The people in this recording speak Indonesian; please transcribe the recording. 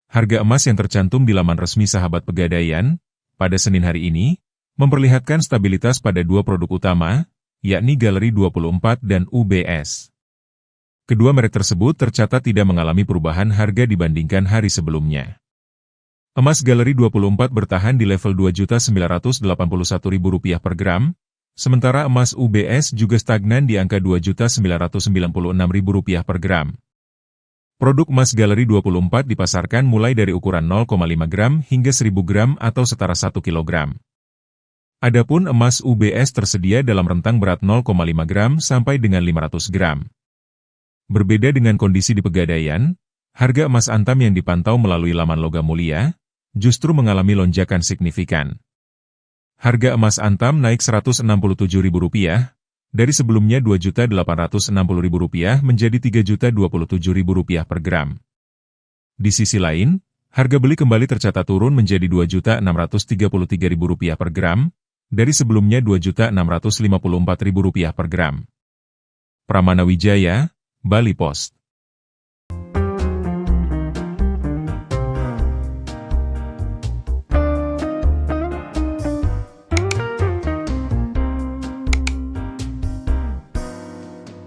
Harga emas yang tercantum di laman resmi Sahabat Pegadaian pada Senin hari ini memperlihatkan stabilitas pada dua produk utama, yakni Galeri 24 dan UBS. Kedua merek tersebut tercatat tidak mengalami perubahan harga dibandingkan hari sebelumnya. Emas Galeri 24 bertahan di level Rp2.981.000 per gram, sementara emas UBS juga stagnan di angka Rp2.996.000 per gram. Produk emas Galeri 24 dipasarkan mulai dari ukuran 0,5 gram hingga 1000 gram atau setara 1 kg. Adapun emas UBS tersedia dalam rentang berat 0,5 gram sampai dengan 500 gram. Berbeda dengan kondisi di Pegadaian, harga emas antam yang dipantau melalui laman Logam Mulia justru mengalami lonjakan signifikan. Harga emas antam naik Rp167.000, dari sebelumnya Rp2.860.000 menjadi Rp3.027.000 per gram. Di sisi lain, harga beli kembali tercatat turun menjadi Rp2.633.000 per gram, dari sebelumnya Rp2.654.000 per gram. Pramana Wijaya, Bali Post.